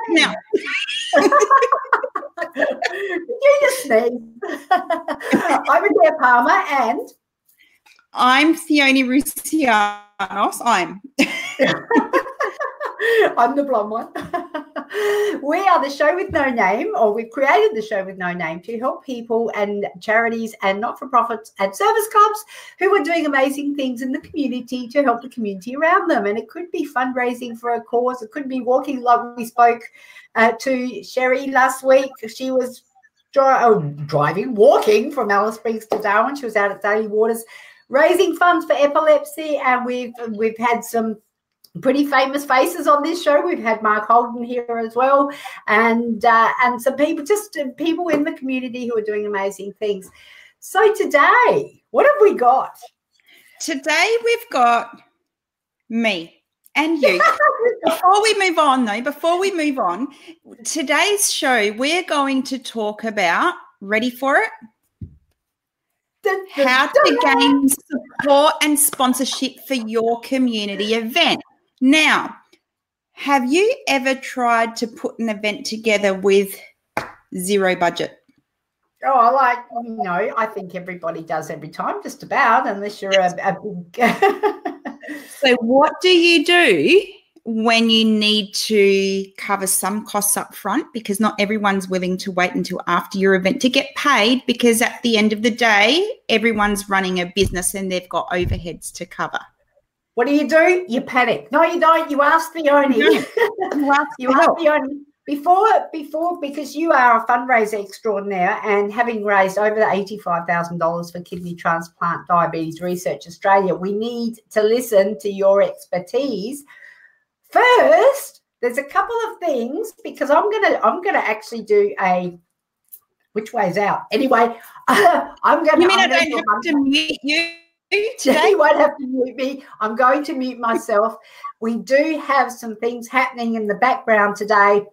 Now, you just sneeze. I'm Adair Palmer and I'm Theonie Roussi. I'm the blonde one. We are the show with no name, or we've created the show with no name to help people and charities and not-for-profits and service clubs who are doing amazing things in the community to help the community around them. And it could be fundraising for a cause. It could be walking, like we spoke to Sherry last week. She was walking from Alice Springs to Darwin. She was out at Daily Waters raising funds for epilepsy, and we've had some pretty famous faces on this show. We've had Mark Holden here as well, and some people, just people in the community who are doing amazing things. So today, what have we got? Today we've got me and you. Before we move on, today's show, we're going to talk about, ready for it? How to gain support and sponsorship for your community event. Now, have you ever tried to put an event together with zero budget? Oh, I think everybody does every time, just about, unless you're a big... So what do you do when you need to cover some costs up front, because not everyone's willing to wait until after your event to get paid, because at the end of the day, everyone's running a business and they've got overheads to cover? What do? You panic. No, you don't. You ask Theonie. You ask Theonie. Before, because you are a fundraiser extraordinaire, and having raised over $85,000 for Kidney Transplant Diabetes Research Australia, we need to listen to your expertise. First, there's a couple of things, because I'm gonna actually do a which way's out. Anyway, I'm gonna. You mean I don't have to mute you today? You won't have to mute me. I'm going to mute myself. We do have some things happening in the background today,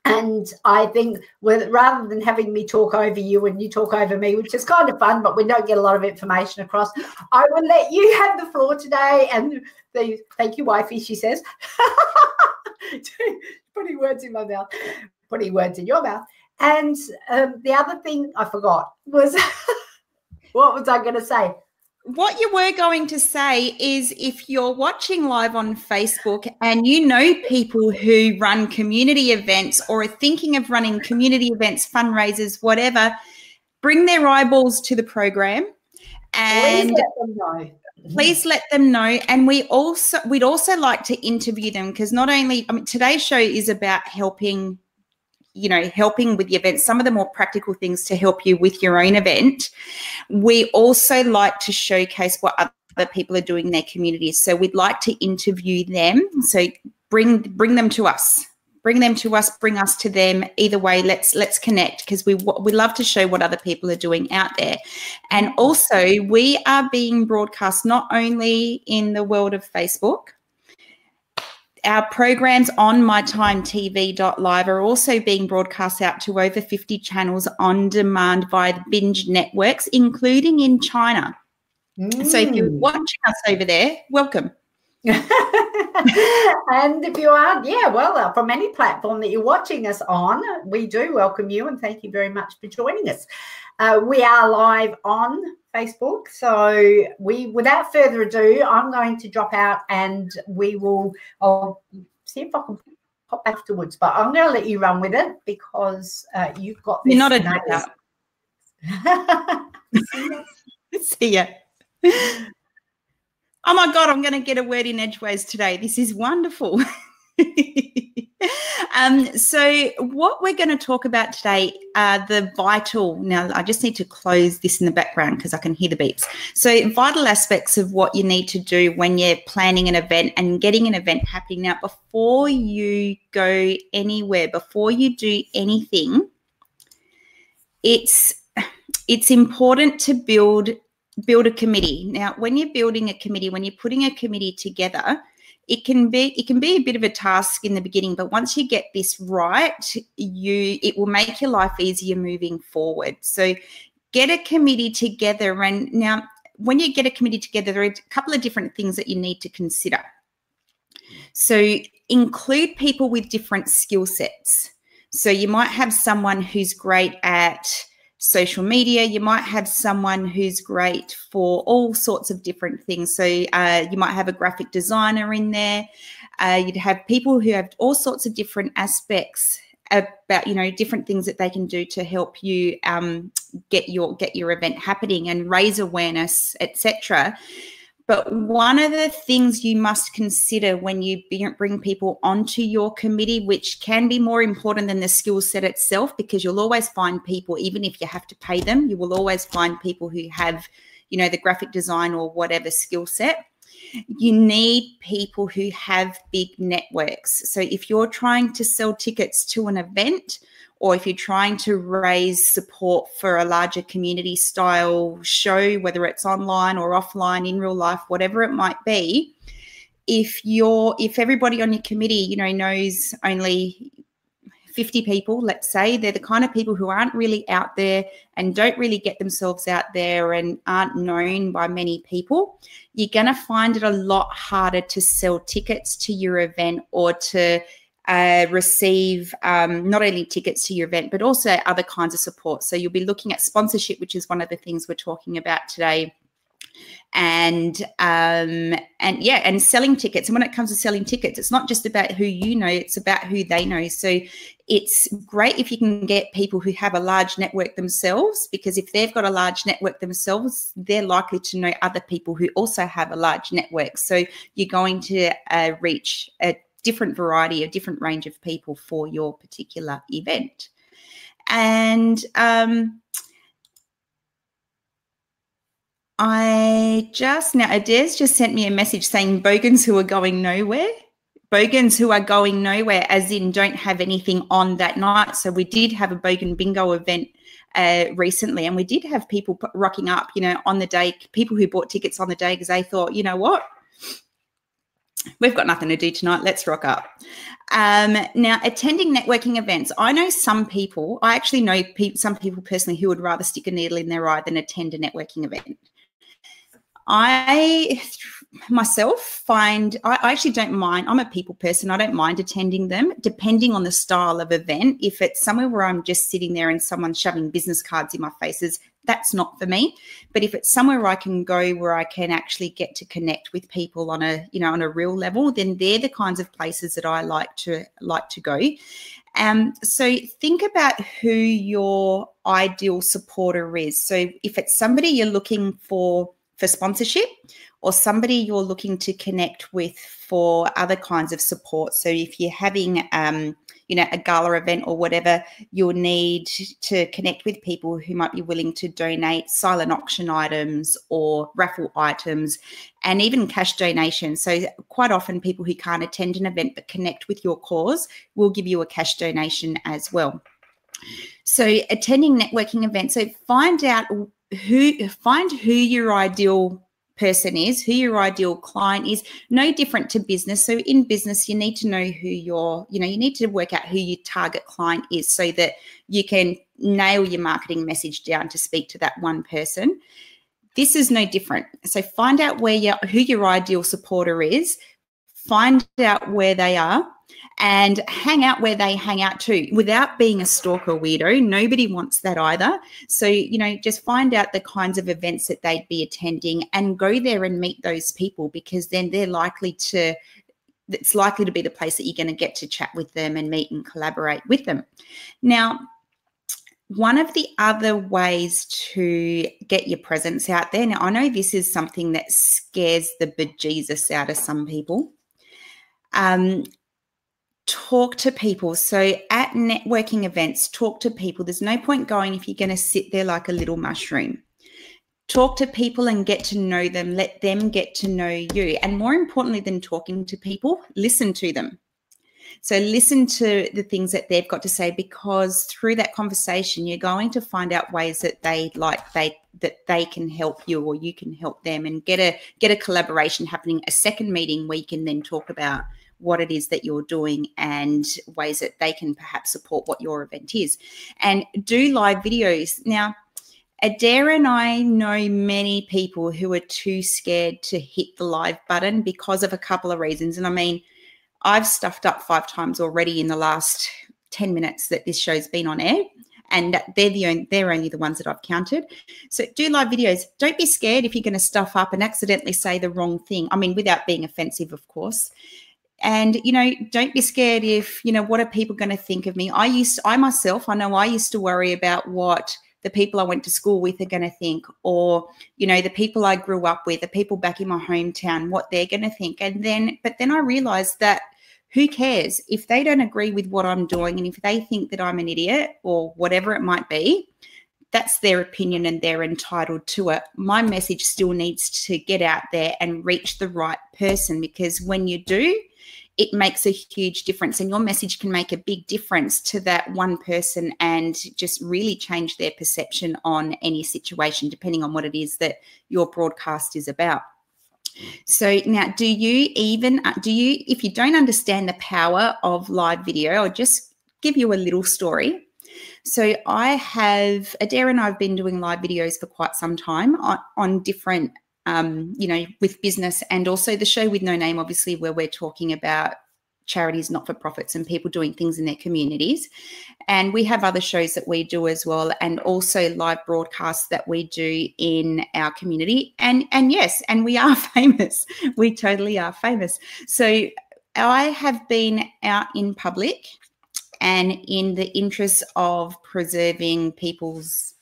and I think rather than having me talk over you and you talk over me, which is kind of fun, but we don't get a lot of information across, I will let you have the floor today. And thank you, wifey, she says. Putting words in my mouth, putting words in your mouth. And the other thing I forgot was, what was I going to say? What you were going to say is, if you're watching live on Facebook and you know people who run community events or are thinking of running community events, fundraisers, whatever, bring their eyeballs to the program and please let them know. And we'd also like to interview them, because not only, today's show is about helping with the event, some of the more practical things to help you with your own event. We also like to showcase what other people are doing in their communities. So we'd like to interview them. So bring them to us. Bring them to us, bring us to them. Either way, let's connect, because we love to show what other people are doing out there. And also, we are being broadcast not only in the world of Facebook. Our programs on mytimetv.live are also being broadcast out to over 50 channels on demand via the Binge networks, including in China. So if you're watching us over there, welcome. And if you are, from any platform that you're watching us on, we do welcome you and thank you very much for joining us. We are live on Facebook, so without further ado, I'm going to drop out and I'll see if I can pop afterwards, but I'm going to let you run with it, because you've got this. You're not a dropout. See ya. Oh my God, I'm going to get a word in edgeways today. This is wonderful. So what we're going to talk about today are the vital, now I just need to close this in the background because I can hear the beeps. So vital aspects of what you need to do when you're planning an event and getting an event happening. Now, before you go anywhere, before you do anything, it's important to build a committee. Now, when you're building a committee, when you're putting a committee together, it can be a bit of a task in the beginning, but once you get this right, it will make your life easier moving forward. So get a committee together. And now when you get a committee together, there are a couple of different things that you need to consider. So include people with different skill sets. So you might have someone who's great at social media. You might have someone who's great for all sorts of different things. So you might have a graphic designer in there. You'd have people who have all sorts of different aspects about, you know, different things that they can do to help you get your event happening and raise awareness, etc. But one of the things you must consider when you bring people onto your committee, which can be more important than the skill set itself, because you'll always find people, even if you have to pay them, you will always find people who have, you know, the graphic design or whatever skill set. You need people who have big networks. So if you're trying to sell tickets to an event, or if you're trying to raise support for a larger community style show, whether it's online or offline, in real life, whatever it might be, if everybody on your committee, you know, knows only 50 people, let's say, they're the kind of people who aren't really out there and don't really get themselves out there and aren't known by many people, you're going to find it a lot harder to sell tickets to your event or to receive not only tickets to your event, but also other kinds of support. So you'll be looking at sponsorship, which is one of the things we're talking about today. And selling tickets. And when it comes to selling tickets, it's not just about who you know, it's about who they know. So it's great if you can get people who have a large network themselves, because if they've got a large network themselves, they're likely to know other people who also have a large network. So you're going to reach a different variety, a different range of people for your particular event. And Adair's just sent me a message saying bogans who are going nowhere. Bogans who are going nowhere, as in don't have anything on that night. So we did have a bogan bingo event recently, and we did have people rocking up, you know, on the day, people who bought tickets on the day because they thought, you know what, we've got nothing to do tonight, let's rock up. Now, attending networking events, I know some people, I actually know some people personally who would rather stick a needle in their eye than attend a networking event. I myself find, I actually don't mind, I'm a people person, I don't mind attending them, depending on the style of event. If it's somewhere where I'm just sitting there and someone's shoving business cards in my faces, that's not for me. But if it's somewhere where I can go where I can actually get to connect with people on a, you know, on a real level, then they're the kinds of places that I like to go. So think about who your ideal supporter is. So if it's somebody you're looking for sponsorship, or somebody you're looking to connect with for other kinds of support. So if you're having, you know, a gala event or whatever, you'll need to connect with people who might be willing to donate silent auction items or raffle items, and even cash donations. So quite often people who can't attend an event but connect with your cause will give you a cash donation as well. So attending networking events, so find who your ideal person is, who your ideal client is. No different to business. So in business, you need to know who you need to work out who your target client is so that you can nail your marketing message down to speak to that one person. This is no different. So find out who your ideal supporter is, find out where they are, and hang out where they hang out too, without being a stalker weirdo. Nobody wants that either. So, you know, just find out the kinds of events that they'd be attending and go there and meet those people, because then it's likely to be the place that you're going to get to chat with them and meet and collaborate with them. Now, one of the other ways to get your presence out there, now I know this is something that scares the bejesus out of some people. Talk to people. So at networking events, talk to people. There's no point going if you're going to sit there like a little mushroom. Talk to people and get to know them. Let them get to know you. And more importantly than talking to people, listen to them. So listen to the things that they've got to say, because through that conversation, you're going to find out ways that they can help you, or you can help them, and get a collaboration happening, a second meeting where you can then talk about what it is that you're doing and ways that they can perhaps support what your event is. And do live videos. Now, Adair and I know many people who are too scared to hit the live button because of a couple of reasons. And I mean, I've stuffed up 5 times already in the last 10 minutes that this show's been on air, and they're only the ones that I've counted. So do live videos. Don't be scared if you're going to stuff up and accidentally say the wrong thing. I mean, without being offensive, of course. And, you know, don't be scared if, you know, what are people going to think of me? I used to worry about what the people I went to school with are going to think, or, you know, the people I grew up with, the people back in my hometown, what they're going to think. But then I realized that who cares if they don't agree with what I'm doing, and if they think that I'm an idiot or whatever it might be, that's their opinion and they're entitled to it. My message still needs to get out there and reach the right person, because when you do, it makes a huge difference, and your message can make a big difference to that one person and just really change their perception on any situation, depending on what it is that your broadcast is about. So now, if you don't understand the power of live video, I'll just give you a little story. So Adair and I have been doing live videos for quite some time on different, you know, with business, and also the show with no name, obviously, where we're talking about charities, not-for-profits, and people doing things in their communities. And we have other shows that we do as well, and also live broadcasts that we do in our community. And yes, and we are famous. We totally are famous. So I have been out in public, and in the interest of preserving people's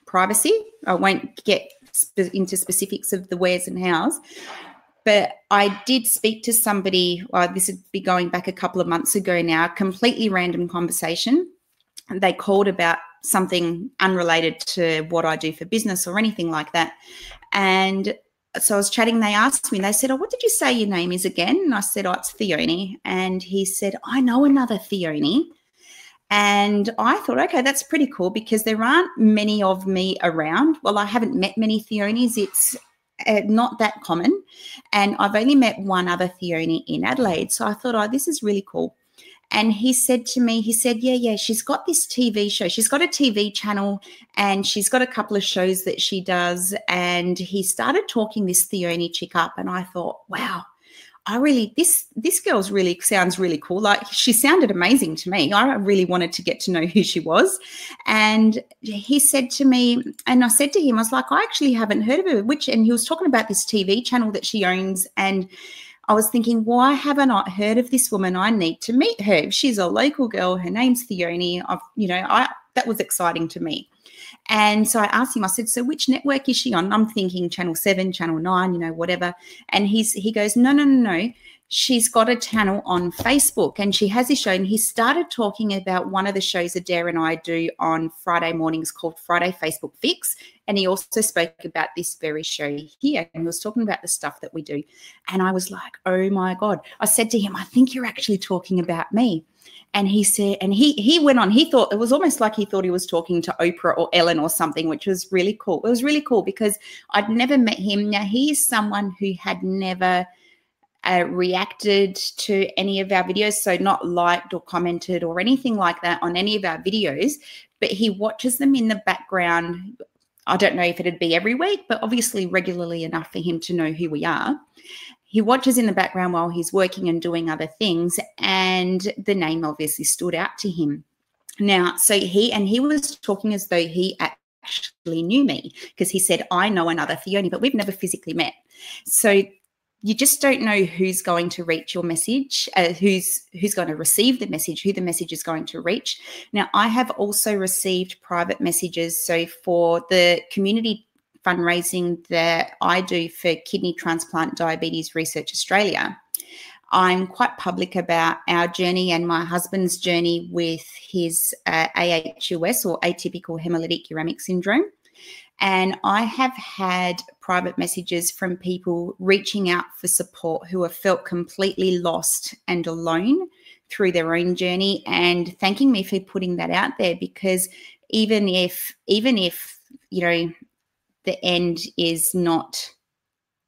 privacy, I won't get into specifics of the wheres and hows, but I did speak to somebody, this would be going back a couple of months ago now, completely random conversation. They called about something unrelated to what I do for business or anything like that. And so I was chatting, they asked me, they said, "Oh, what did you say your name is again?" And I said, "Oh, it's Theonie." And he said, "I know another Theonie." And I thought, okay, that's pretty cool, because there aren't many of me around. Well, I haven't met many Theonies. It's not that common. And I've only met one other Theonie in Adelaide. So I thought, oh, this is really cool. And he said to me, yeah, she's got this TV show. She's got a TV channel, and she's got a couple of shows that she does. And he started talking this Theonie chick up, and I thought, wow, this girl's really sounds really cool. Like, she sounded amazing to me. I really wanted to get to know who she was. And he said to me, and I said to him, I was like, I actually haven't heard of her. And he was talking about this TV channel that she owns, and I was thinking, why haven't I heard of this woman? I need to meet her. She's a local girl. Her name's Theonie. That was exciting to me. And so I asked him, I said, "So which network is she on?" And I'm thinking Channel 7, Channel 9, whatever. And he goes, no. She's got a channel on Facebook, and she has this show. And he started talking about one of the shows Adair and I do on Friday mornings called Friday Facebook Fix. And he also spoke about this very show here, and he was talking about the stuff that we do. And I was like, oh my God. I said to him, "I think you're actually talking about me." And he said, and he went on, he thought, it was almost like he thought he was talking to Oprah or Ellen or something, which was really cool. It was really cool because I'd never met him. Now, he is someone who had never reacted to any of our videos, so not liked or commented or anything like that on any of our videos, but he watches them in the background. I don't know if it'd be every week, but obviously regularly enough for him to know who we are. He watches in the background while he's working and doing other things, and the name obviously stood out to him. Now, so he was talking as though he actually knew me, because he said, "I know another Theonie," but we've never physically met. So you just don't know who's going to reach your message, who's going to receive the message, who the message is going to reach. Now, I have also received private messages. So for the community fundraising that I do for Kidney Transplant Diabetes Research Australia, I'm quite public about our journey and my husband's journey with his AHUS, or atypical hemolytic uremic syndrome. And I have had private messages from people reaching out for support who have felt completely lost and alone through their own journey, and thanking me for putting that out there, because even if the end is not,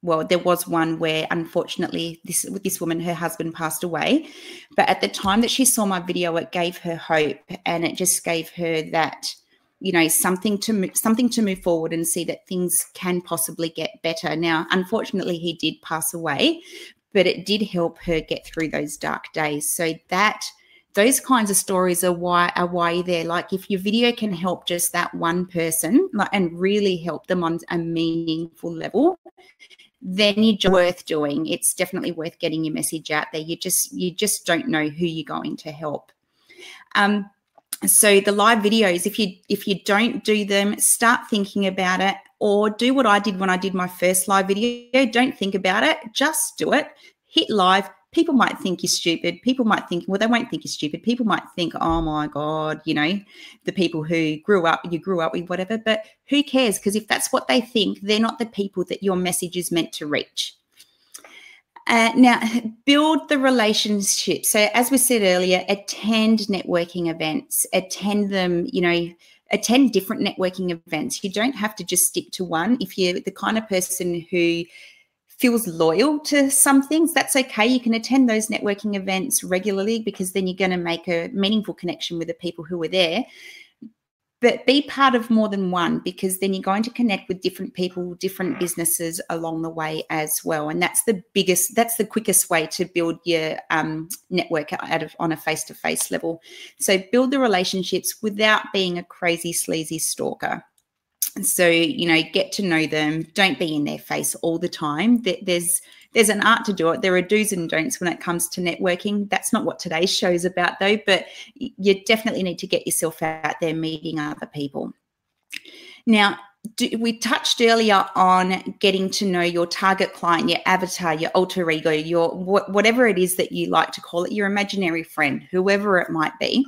well, there was one where unfortunately this woman, her husband passed away, but at the time that she saw my video, it gave her hope, and it just gave her that, something to move forward and see that things can possibly get better. Now, unfortunately, he did pass away, but it did help her get through those dark days. So those kinds of stories are why you're there. Like if your video can help just that one person and really help them on a meaningful level, then you're worth doing. It's definitely worth getting your message out there. You just don't know who you're going to help. So the live videos, if you don't do them, start thinking about it, or do what I did when I did my first live video. Don't think about it, just do it. Hit live. People might think you're stupid. People might think, well, they won't think you're stupid. People might think, oh my God, you know, the people who you grew up with, whatever, but who cares? Because if that's what they think, they're not the people that your message is meant to reach. Now, build the relationship. So as we said earlier, attend networking events, attend them, you know, attend different networking events. You don't have to just stick to one. If you're the kind of person who feels loyal to some things, that's okay. You can attend those networking events regularly, because then you're going to make a meaningful connection with the people who are there. But be part of more than one, because then you're going to connect with different people, different businesses along the way as well. And that's the quickest way to build your network on a face-to-face level. So build the relationships without being a crazy, sleazy stalker. So, you know, get to know them. Don't be in their face all the time. There's an art to do it. There are do's and don'ts when it comes to networking. That's not what today's show is about, though, but you definitely need to get yourself out there meeting other people. Now, we touched earlier on getting to know your target client, your avatar, your alter ego, your whatever it is that you like to call it, your imaginary friend, whoever it might be.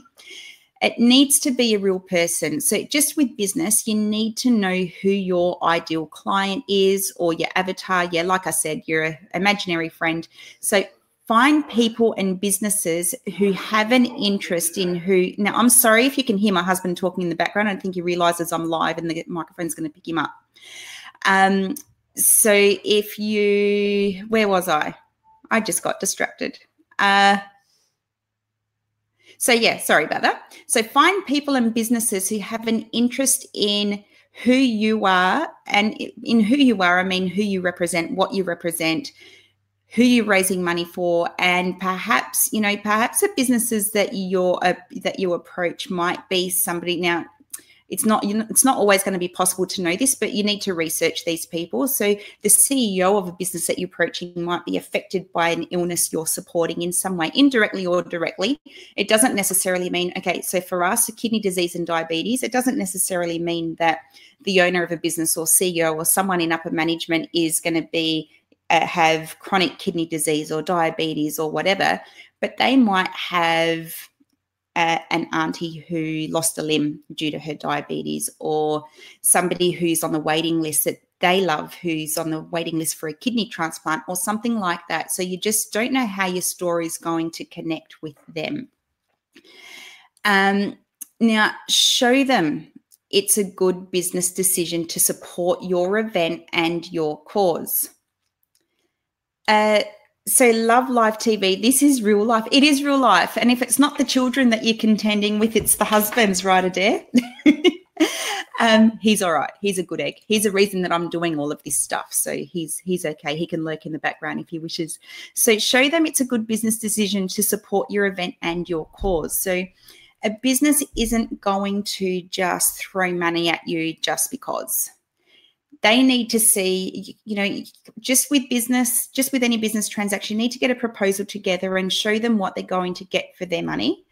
It needs to be a real person. So just with business, you need to know who your ideal client is, or your avatar. Yeah, like I said, your imaginary friend. So find people and businesses who have an interest in who. Now, I'm sorry if you can hear my husband talking in the background. I don't think he realizes I'm live and the microphone's going to pick him up. So if you, where was I? I just got distracted. So yeah, sorry about that. So find people and businesses who have an interest in who you are, and in who you are, I mean who you represent, what you represent, who you're raising money for, and perhaps, you know, perhaps the businesses that you approach might be somebody. Now, it's not always going to be possible to know this, but you need to research these people. So the CEO of a business that you're approaching might be affected by an illness you're supporting in some way, indirectly or directly. It doesn't necessarily mean, okay, so for us, kidney disease and diabetes, it doesn't necessarily mean that the owner of a business or CEO or someone in upper management is going to be have chronic kidney disease or diabetes or whatever, but they might have an auntie who lost a limb due to her diabetes, or somebody who's on the waiting list that they love who's on the waiting list for a kidney transplant or something like that. So you just don't know how your story is going to connect with them. Now, show them it's a good business decision to support your event and your cause. So love live TV. This is real life. It is real life. And if it's not the children that you're contending with, it's the husbands, right, Adair? He's all right. He's a good egg. He's a reason that I'm doing all of this stuff. So he's okay. He can lurk in the background if he wishes. So show them it's a good business decision to support your event and your cause. So a business isn't going to just throw money at you just because. They need to see, you know, just with business, just with any business transaction, you need to get a proposal together and show them what they're going to get for their money,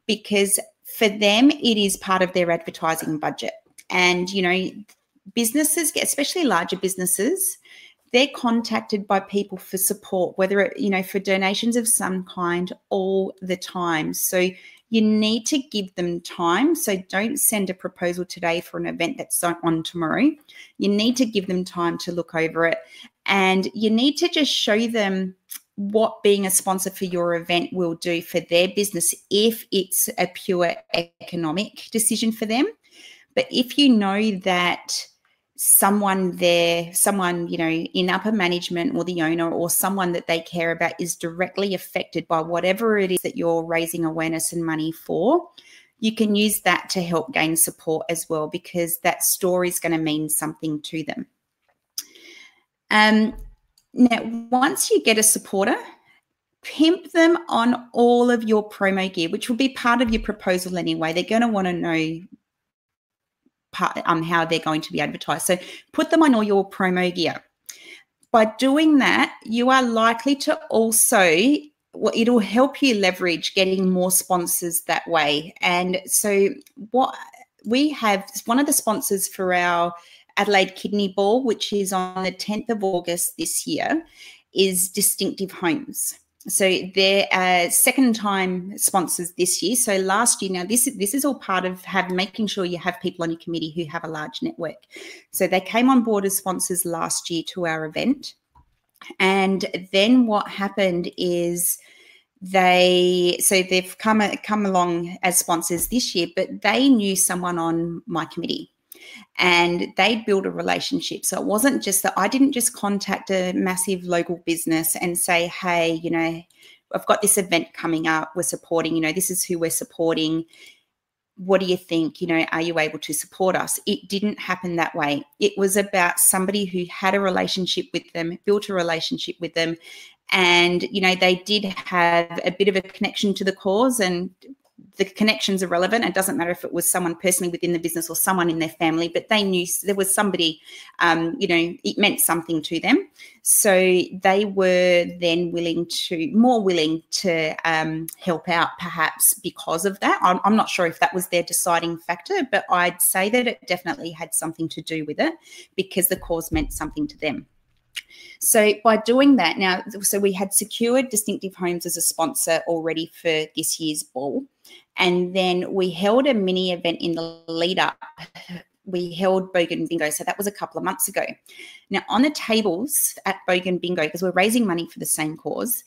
because for them, it is part of their advertising budget. And, you know, businesses, especially larger businesses, they're contacted by people for support, whether it, you know, for donations of some kind all the time. So you need to give them time. So don't send a proposal today for an event that's on tomorrow. You need to give them time to look over it. And you need to just show them what being a sponsor for your event will do for their business if it's a pure economic decision for them. But if you know that someone, you know, in upper management or the owner or someone that they care about is directly affected by whatever it is that you're raising awareness and money for, you can use that to help gain support as well, because that story is going to mean something to them. Now, once you get a supporter, pimp them on all of your promo gear, which will be part of your proposal anyway. They're going to want to know how they're going to be advertised. So put them on all your promo gear. By doing that, you are likely to also, well, it'll help you leverage getting more sponsors that way. And so what we have, one of the sponsors for our Adelaide Kidney Ball, which is on the 10th of August this year, is Distinctive Homes. So they're second-time sponsors this year. So last year, now this is all part of making sure you have people on your committee who have a large network. So they came on board as sponsors last year to our event. And then what happened is they've come along as sponsors this year, but they knew someone on my committee. And they built a relationship. So it wasn't just that I didn't just contact a massive local business and say, hey, you know, I've got this event coming up. We're supporting, you know, this is who we're supporting. What do you think? You know, are you able to support us? It didn't happen that way. It was about somebody who had a relationship with them, built a relationship with them. And, you know, they did have a bit of a connection to the cause, and the connections are relevant. It doesn't matter if it was someone personally within the business or someone in their family, but they knew there was somebody, you know, it meant something to them. So they were then more willing to help out perhaps because of that. I'm not sure if that was their deciding factor, but I'd say that it definitely had something to do with it because the cause meant something to them. So by doing that now, so we had secured Distinctive Homes as a sponsor already for this year's ball. And then we held a mini event in the lead up. We held Bogan Bingo. So that was a couple of months ago. Now on the tables at Bogan Bingo, because we're raising money for the same cause,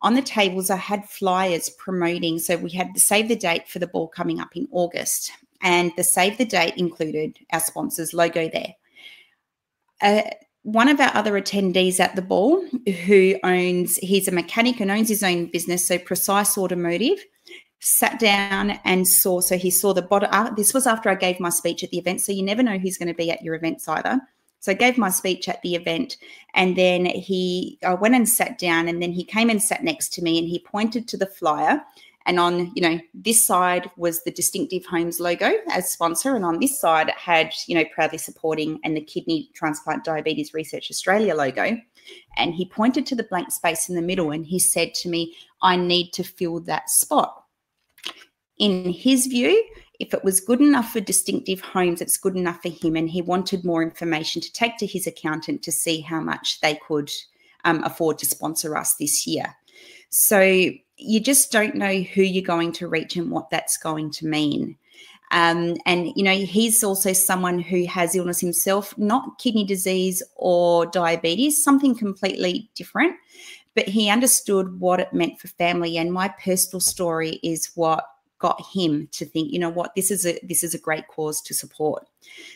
on the tables I had flyers promoting. So we had the save the date for the ball coming up in August. And the save the date included our sponsor's logo there. One of our other attendees at the ball he's a mechanic and owns his own business, so Precise Automotive, sat down and saw the bottom. This was after I gave my speech at the event, so you never know who's going to be at your events either. So I gave my speech at the event, and then I went and sat down, and then he came and sat next to me, and he pointed to the flyer. And on, you know, this side was the Distinctive Homes logo as sponsor. And on this side, it had, you know, proudly supporting and the Kidney Transplant Diabetes Research Australia logo. And he pointed to the blank space in the middle and he said to me, I need to fill that spot. In his view, if it was good enough for Distinctive Homes, it's good enough for him. And he wanted more information to take to his accountant to see how much they could afford to sponsor us this year. So you just don't know who you're going to reach and what that's going to mean. And, you know, he's also someone who has illness himself, not kidney disease or diabetes, something completely different, but he understood what it meant for family. And my personal story is what got him to think, you know what, this is a great cause to support.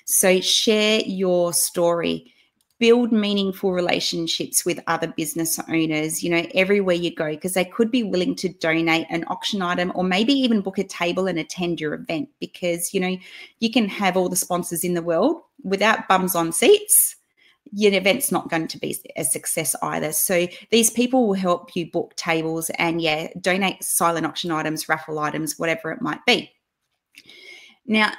So share your story. Build meaningful relationships with other business owners, you know, everywhere you go, because they could be willing to donate an auction item or maybe even book a table and attend your event, because, you know, you can have all the sponsors in the world without bums on seats. Your event's not going to be a success either. So these people will help you book tables and, yeah, donate silent auction items, raffle items, whatever it might be. Now,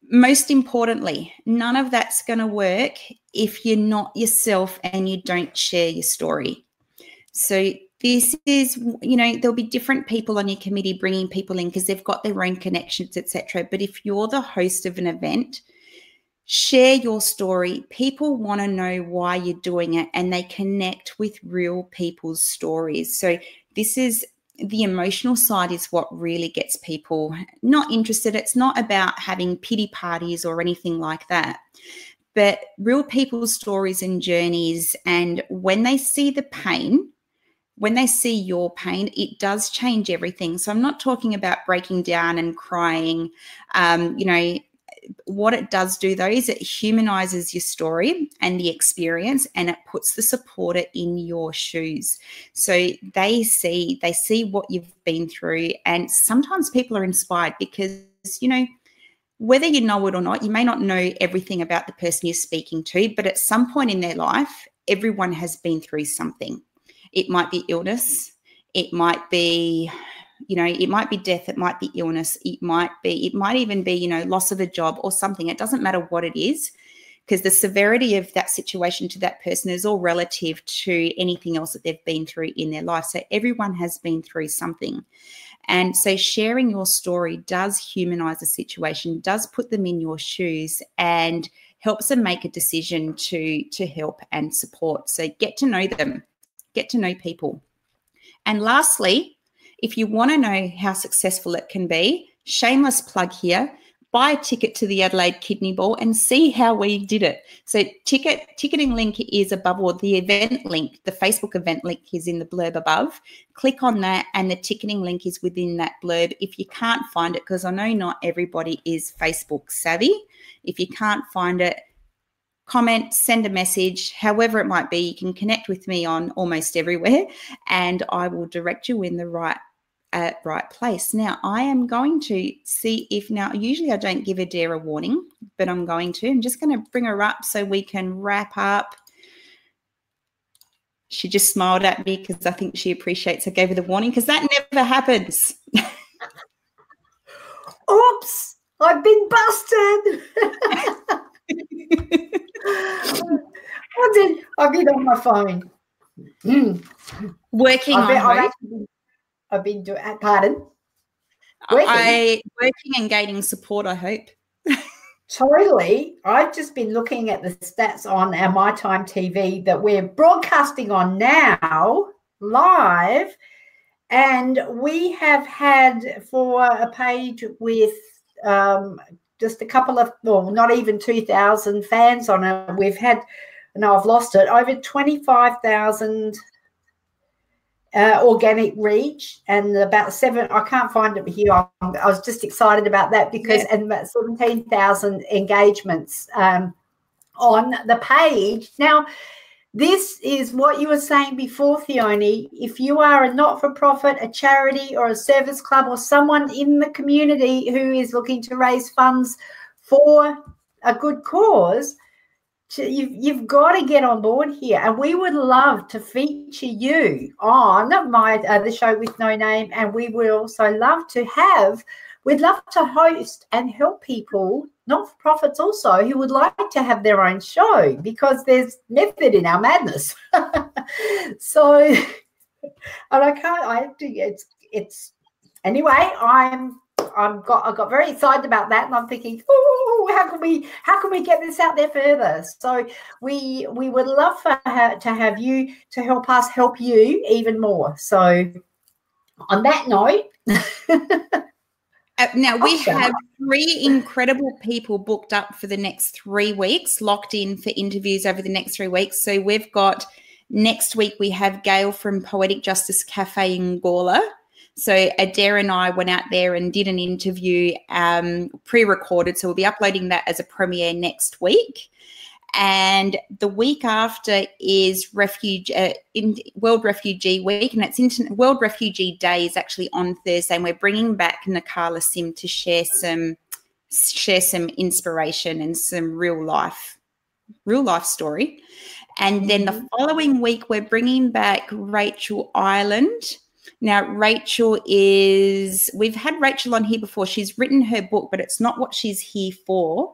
most importantly, none of that's going to work if you're not yourself and you don't share your story. So this is, you know, there'll be different people on your committee bringing people in because they've got their own connections, etc. But if you're the host of an event, share your story. People want to know why you're doing it and they connect with real people's stories. So this is the emotional side is what really gets people not interested. It's not about having pity parties or anything like that, but real people's stories and journeys. And when they see the pain, when they see your pain, it does change everything. So I'm not talking about breaking down and crying. You know, what it does do though is it humanizes your story and the experience, and it puts the supporter in your shoes. So they see what you've been through, and sometimes people are inspired because, you know, whether you know it or not, you may not know everything about the person you're speaking to, but at some point in their life, everyone has been through something. It might be illness. It might be, it might be death. It might be illness. It might even be, loss of a job or something. It doesn't matter what it is, because the severity of that situation to that person is all relative to anything else that they've been through in their life. So everyone has been through something. And so sharing your story does humanize the situation, does put them in your shoes, and helps them make a decision to help and support. So get to know them, get to know people. And lastly, if you want to know how successful it can be, shameless plug here, buy a ticket to the Adelaide Kidney Ball and see how we did it. So ticketing link is above, or the event link, the Facebook event link is in the blurb above. Click on that and the ticketing link is within that blurb. If you can't find it, because I know not everybody is Facebook savvy, if you can't find it, comment, send a message, however it might be. You can connect with me on almost everywhere and I will direct you in the right place. Now, I am going to see if usually I don't give Adair a warning, but I'm going to. I'm just going to bring her up so we can wrap up. She just smiled at me because I think she appreciates I gave her the warning, because that never happens. Oops, I've been busted. I've been on my phone. Working I've been doing, pardon? Working and gaining support, I hope. Totally. I've just been looking at the stats on our My Time TV that we're broadcasting on now, live, and we have had, for a page with just a couple of, well, not even 2,000 fans on it, we've had, no, I've lost it, over 25,000 organic reach, and about 7, I can't find it here. I was just excited about that because, and about 17,000 engagements on the page. Now, this is what you were saying before, Theonie. If you are a not-for-profit, a charity or a service club, or someone in the community who is looking to raise funds for a good cause, you've got to get on board here, and we would love to feature you on the show with no name, and we would also love to we'd love to host and help people, not-for-profits also, who would like to have their own show, because there's method in our madness. So, and anyway, I got very excited about that, and I'm thinking, oh, how can we get this out there further? So we would love to have you to help us help you even more. So on that note, now we have 3 incredible people booked up for the next 3 weeks, locked in for interviews over the next 3 weeks. So we've got, next week we have Gail from Poetic Justice Cafe in Gawler. So Adair and I went out there and did an interview, pre-recorded. So we'll be uploading that as a premiere next week. And the week after is World Refugee Week, and it's World Refugee Day is actually on Thursday, and we're bringing back Nakala Sim to share some inspiration and some real life story. And then the following week we're bringing back Rachel Ireland. Now, we've had Rachel on here before. She's written her book, but it's not what she's here for.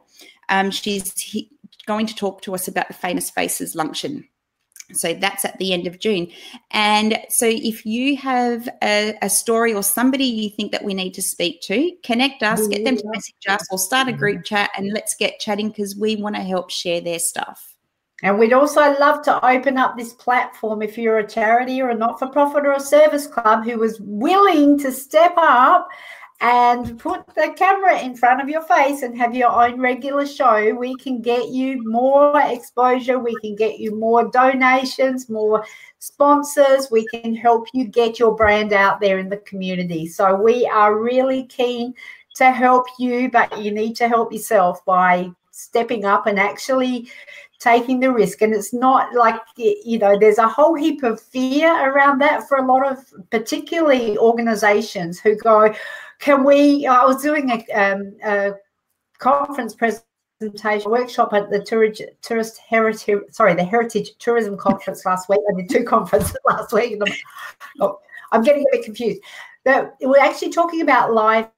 She's going to talk to us about the Famous Faces Luncheon. So that's at the end of June. And so if you have a story or somebody you think that we need to speak to, connect us, get them to message us, or start a group chat, and let's get chatting, because we want to help share their stuff. And we'd also love to open up this platform if you're a charity or a not-for-profit or a service club who is willing to step up and put the camera in front of your face and have your own regular show. We can get you more exposure. We can get you more donations, more sponsors. We can help you get your brand out there in the community. So we are really keen to help you, but you need to help yourself by stepping up and actually taking the risk. And it's not like, there's a whole heap of fear around that for a lot of particularly organizations who go, I was doing a conference presentation presentation workshop at the the Heritage Tourism Conference last week. I did 2 conferences last week, and I'm getting a bit confused. But we're actually talking about live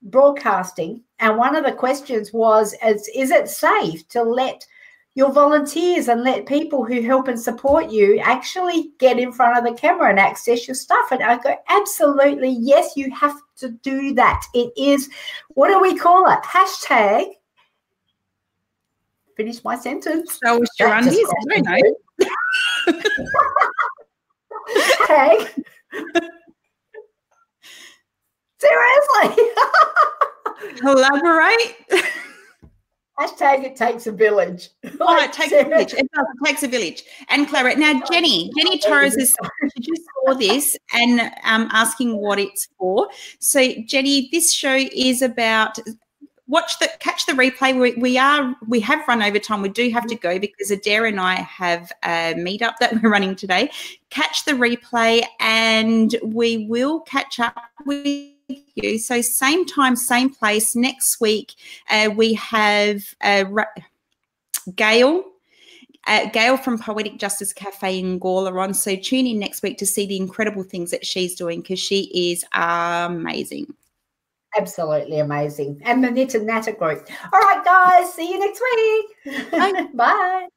broadcasting, and one of the questions was, is it safe to let your volunteers and let people who help and support you actually get in front of the camera and access your stuff? And I go, absolutely, yes, you have to do that. It is, what do we call it? Hashtag, finish my sentence. So was your undies? I don't know. Hashtag. Seriously. Collaborate. Hashtag it takes a village. Oh, it takes a village. It does. It takes a village. And Clara, now Jenny Torres is just for this and asking what it's for. So Jenny, this show is about catch the replay. We have run over time. We do have to go because Adair and I have a meetup that we're running today. Catch the replay, and we will catch up with you. So same time, same place next week. We have Gail from Poetic Justice Cafe in Gawler on. So tune in next week to see the incredible things that she's doing, because she is amazing. Absolutely amazing. And the Knit and Natter group. All right, guys. See you next week. Bye. Bye.